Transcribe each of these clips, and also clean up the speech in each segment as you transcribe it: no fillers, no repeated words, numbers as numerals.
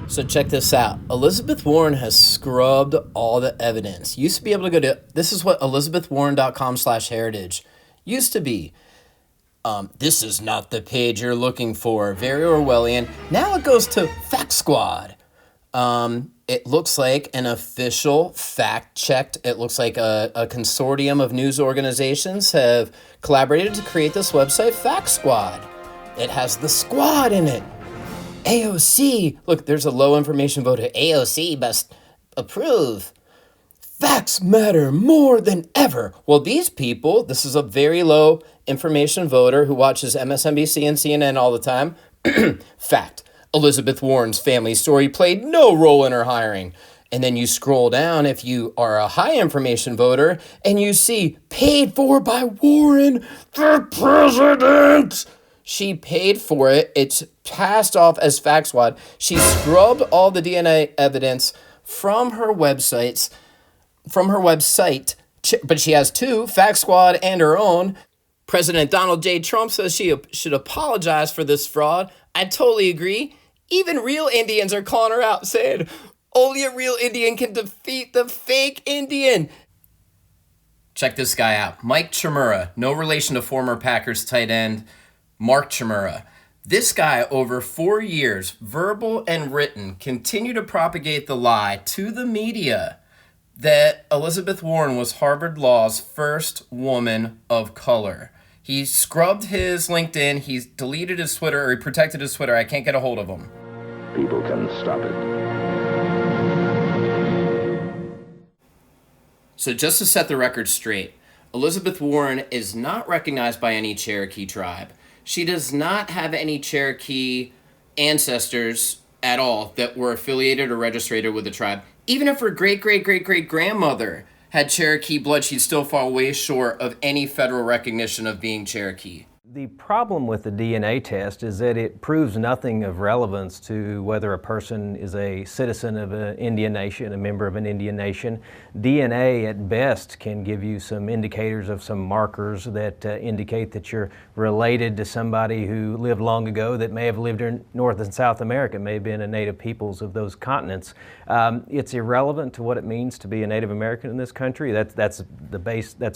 So check this out. Elizabeth Warren has scrubbed all the evidence. Used to be able to go to, this is what elizabethwarren.com/heritage used to be. This is not the page you're looking for. Very Orwellian. Now it goes to Fact Squad. It looks like an official fact-checked, it looks like a consortium of news organizations have collaborated to create this website, Fact Squad. It has the squad in it. AOC, look, there's a low information voter. AOC must approve. Facts matter more than ever. Well, these people, this is a very low information voter who watches MSNBC and CNN all the time. Fact, Elizabeth Warren's family story played no role in her hiring. And then you scroll down if you are a high information voter and you see paid for by Warren for president. She paid for it. It's passed off as Fact Squad. She scrubbed all the DNA evidence from her website, but she has two, Fact Squad and her own. President Donald J. Trump says she should apologize for this fraud. I totally agree. Even real Indians are calling her out, saying only a real Indian can defeat the fake Indian. Check this guy out. Mike Chimura, no relation to former Packers tight end Mark Chimura. This guy, over 4 years, verbal and written, continued to propagate the lie to the media that Elizabeth Warren was Harvard Law's first woman of color. He scrubbed his LinkedIn, he deleted his Twitter, or he protected his Twitter. I can't get a hold of him. People can stop it. So just to set the record straight, Elizabeth Warren is not recognized by any Cherokee tribe. She does not have any Cherokee ancestors at all that were affiliated or registered with the tribe. Even if her great-great-great-great-grandmother had Cherokee blood, she'd still fall way short of any federal recognition of being Cherokee. The problem with the DNA test is that it proves nothing of relevance to whether a person is a citizen of an Indian nation, a member of an Indian nation. DNA at best can give you some indicators of some markers that indicate that you're related to somebody who lived long ago that may have lived in North and South America, may have been a native peoples of those continents. It's irrelevant to what it means to be a Native American in this country. That's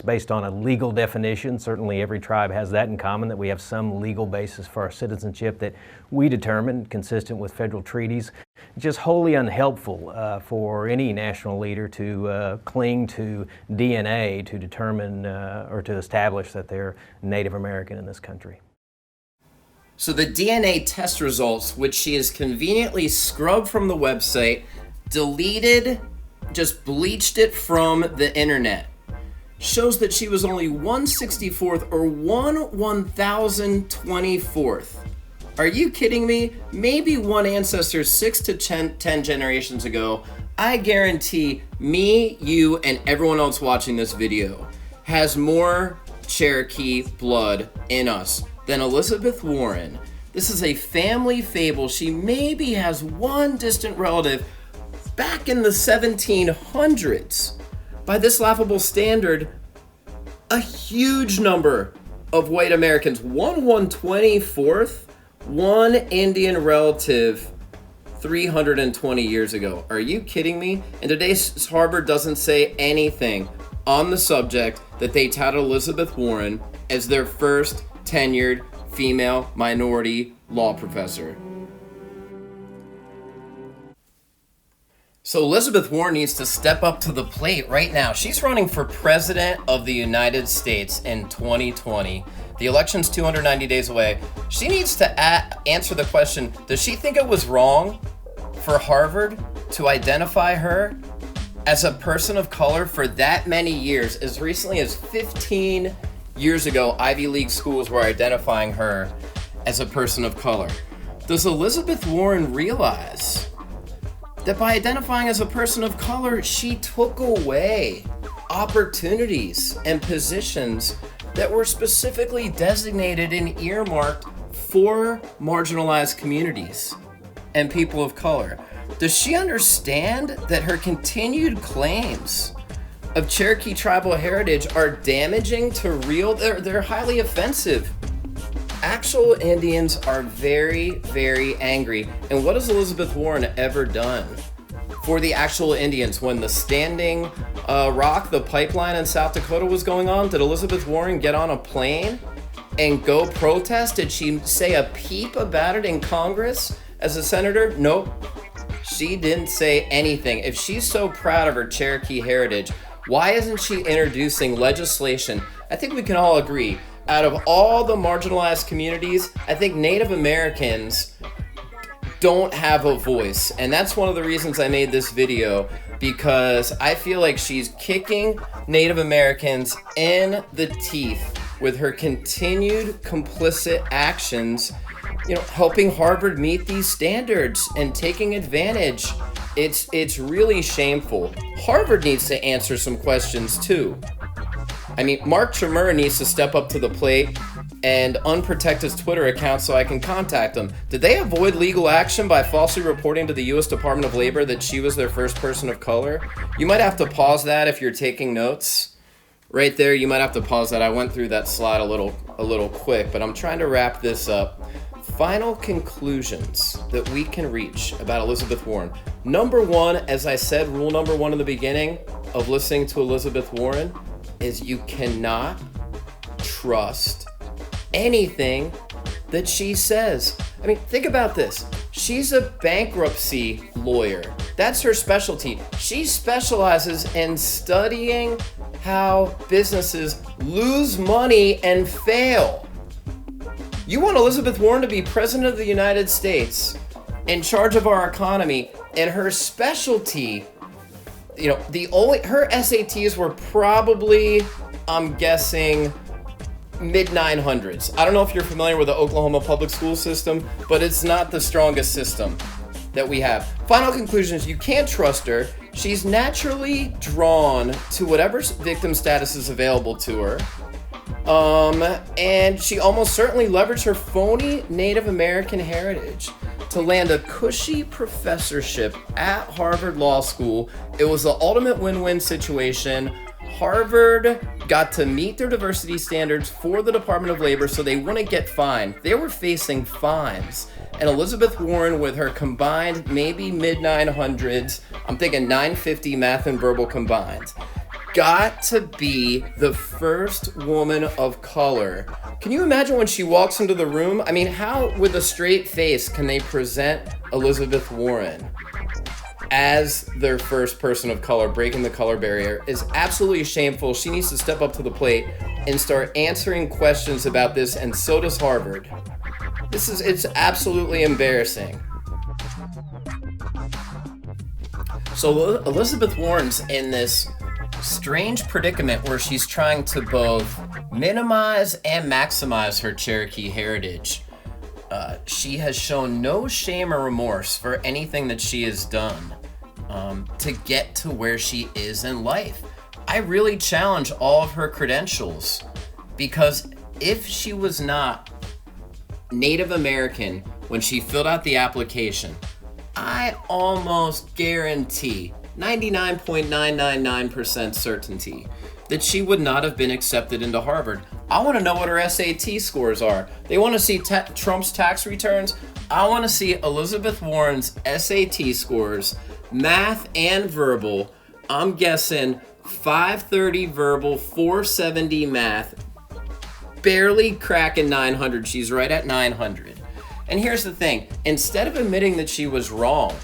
based on a legal definition. Certainly every tribe has that in common, that we have some legal basis for our citizenship that we determine consistent with federal treaties. Just wholly unhelpful for any national leader to cling to DNA to determine or to establish that they're Native American in this country. So the DNA test results, which she has conveniently scrubbed from the website, deleted, just bleached it from the internet, shows that she was only 1/64th or 1/1024th. Are you kidding me? Maybe one ancestor 6 to 10 generations ago. I guarantee me, you, and everyone else watching this video has more Cherokee blood in us than Elizabeth Warren. This is a family fable. She maybe has one distant relative back in the 1700s. By this laughable standard, a huge number of white Americans, 1/124th, one Indian relative 320 years ago. Are you kidding me? And today's Harvard doesn't say anything on the subject that they touted Elizabeth Warren as their first tenured female minority law professor. So Elizabeth Warren needs to step up to the plate right now. She's running for president of the United States in 2020. The election's 290 days away. She needs to answer the question, does she think it was wrong for Harvard to identify her as a person of color for that many years? As recently as 15 years ago, Ivy League schools were identifying her as a person of color. Does Elizabeth Warren realize that by identifying as a person of color, she took away opportunities and positions that were specifically designated and earmarked for marginalized communities and people of color? Does she understand that her continued claims of Cherokee tribal heritage are damaging to they're highly offensive Actual Indians are very, very angry. And what has Elizabeth Warren ever done for the actual Indians? When the Standing Rock, the pipeline in South Dakota was going on, did Elizabeth Warren get on a plane and go protest? Did she say a peep about it in Congress as a senator? Nope. She didn't say anything. If she's so proud of her Cherokee heritage, why isn't she introducing legislation? I think we can all agree, out of all the marginalized communities, I think Native Americans don't have a voice. And that's one of the reasons I made this video, because I feel like she's kicking Native Americans in the teeth with her continued complicit actions, helping Harvard meet these standards and taking advantage. It's really shameful. Harvard needs to answer some questions too. I mean, Mark Tremere needs to step up to the plate and unprotect his Twitter account so I can contact him. Did they avoid legal action by falsely reporting to the U.S. Department of Labor that she was their first person of color? You might have to pause that if you're taking notes. Right there, you might have to pause that. I went through that slide a little quick, but I'm trying to wrap this up. Final conclusions that we can reach about Elizabeth Warren. Number one, as I said, rule number one in the beginning of listening to Elizabeth Warren is you cannot trust anything that she says. I mean, think about this. She's a bankruptcy lawyer. That's her specialty. She specializes in studying how businesses lose money and fail. You want Elizabeth Warren to be president of the United States, in charge of our economy, and her specialty, her SATs were probably, I'm guessing, mid-900s. I don't know if you're familiar with the Oklahoma public school system, but it's not the strongest system that we have. Final conclusion is you can't trust her. She's naturally drawn to whatever victim status is available to her. And she almost certainly leveraged her phony Native American heritage to land a cushy professorship at Harvard Law School. It was the ultimate win-win situation. Harvard got to meet their diversity standards for the Department of Labor so they wouldn't get fined. They were facing fines. And Elizabeth Warren, with her combined maybe mid-900s, I'm thinking 950 math and verbal combined, got to be the first woman of color. Can you imagine when she walks into the room? I mean, how, with a straight face, can they present Elizabeth Warren as their first person of color, breaking the color barrier? Is absolutely shameful. She needs to step up to the plate and start answering questions about this, and so does Harvard. It's absolutely embarrassing. So Elizabeth Warren's in this strange predicament where she's trying to both minimize and maximize her Cherokee heritage. She has shown no shame or remorse for anything that she has done to get to where she is in life. I really challenge all of her credentials, because if she was not Native American when she filled out the application, I almost guarantee 99.999% certainty that she would not have been accepted into Harvard. I want to know what her SAT scores are. They want to see Trump's tax returns. I want to see Elizabeth Warren's SAT scores, math and verbal. I'm guessing 530 verbal, 470 math, barely cracking 900. She's right at 900. And here's the thing. Instead of admitting that she was wrong,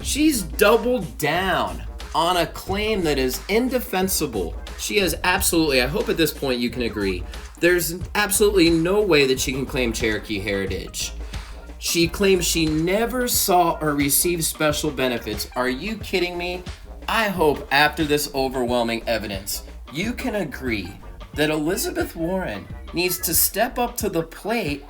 she's doubled down on a claim that is indefensible. She has absolutely, I hope at this point you can agree, there's absolutely no way that she can claim Cherokee heritage. She claims she never saw or received special benefits. Are you kidding me? I hope after this overwhelming evidence, you can agree that Elizabeth Warren needs to step up to the plate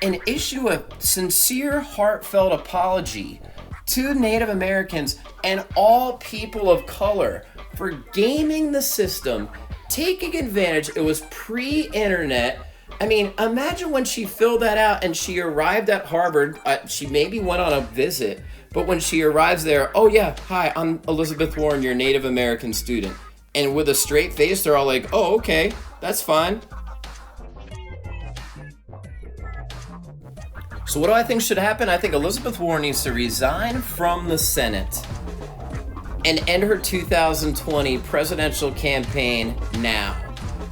and issue a sincere, heartfelt apology to Native Americans and all people of color for gaming the system, taking advantage. It was pre-internet. I mean, imagine when she filled that out and she arrived at Harvard. She maybe went on a visit, but when she arrives there, oh yeah, hi, I'm Elizabeth Warren, your Native American student. And with a straight face, they're all like, oh, okay, that's fine. So what do I think should happen? I think Elizabeth Warren needs to resign from the Senate and end her 2020 presidential campaign now.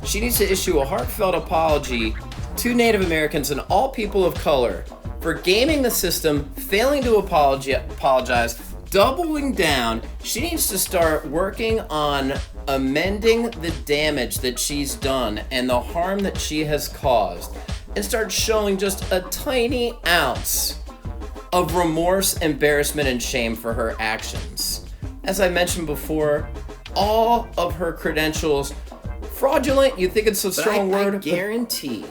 She needs to issue a heartfelt apology to Native Americans and all people of color for gaming the system, failing to apologize, doubling down. She needs to start working on amending the damage that she's done and the harm that she has caused, and start showing just a tiny ounce of remorse, embarrassment, and shame for her actions. As I mentioned before, all of her credentials, fraudulent, you think it's a strong word? I guarantee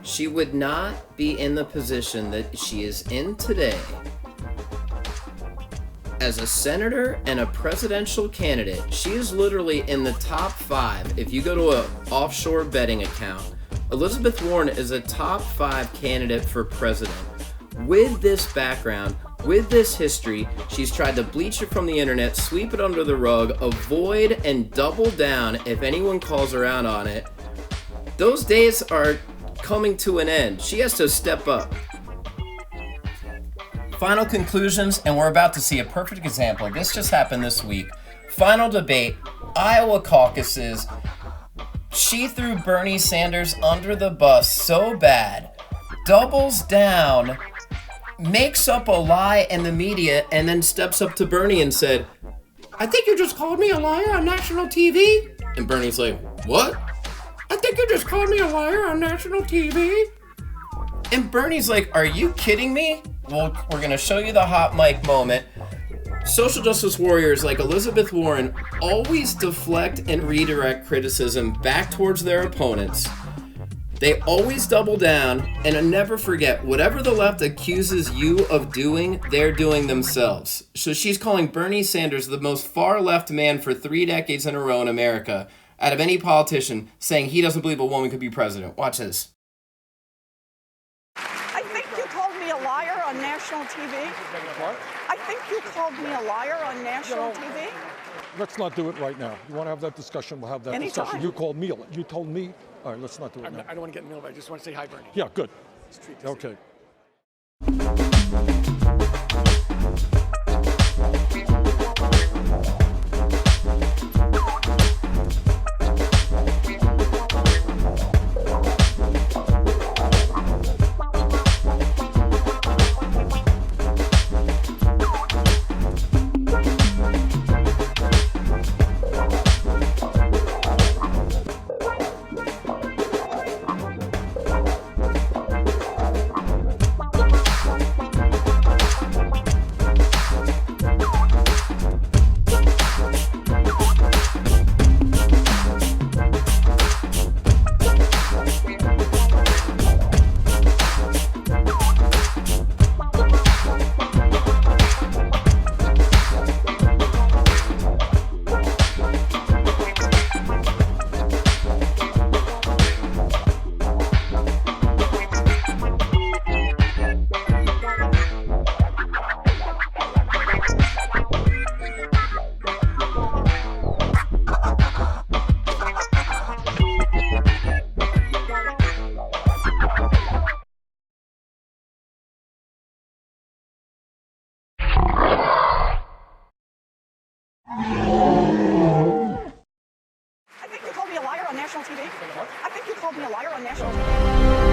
she would not be in the position that she is in today as a senator and a presidential candidate. She is literally in the top 5. If you go to an offshore betting account, Elizabeth Warren is a top 5 candidate for president. With this background, with this history, she's tried to bleach it from the internet, sweep it under the rug, avoid and double down if anyone calls her out on it. Those days are coming to an end. She has to step up. Final conclusions, and we're about to see a perfect example. This just happened this week. Final debate, Iowa caucuses. She threw Bernie Sanders under the bus so bad, doubles down, makes up a lie in the media, and then steps up to Bernie and said, "I think you just called me a liar on national TV." And Bernie's like, "What? I think you just called me a liar on national TV." And Bernie's like, "Are you kidding me?" Well, we're going to show you the hot mic moment. Social justice warriors like Elizabeth Warren always deflect and redirect criticism back towards their opponents. They always double down and never forget whatever the left accuses you of doing, they're doing themselves. So she's calling Bernie Sanders the most far-left man for 3 decades in a row in America out of any politician, saying he doesn't believe a woman could be president. Watch this. I think you called me a liar on national TV. What? I think you called me a liar on national TV. Let's not do it right now. You want to have that discussion, we'll have that Anytime. discussion. You called me, you told me. All right, let's not do it now. I don't want to get in the middle of it. I just want to say hi, Bernie. Yeah, good. Let's treat this. Okay. I think you called me a liar on national TV. I think you called me a liar on national TV.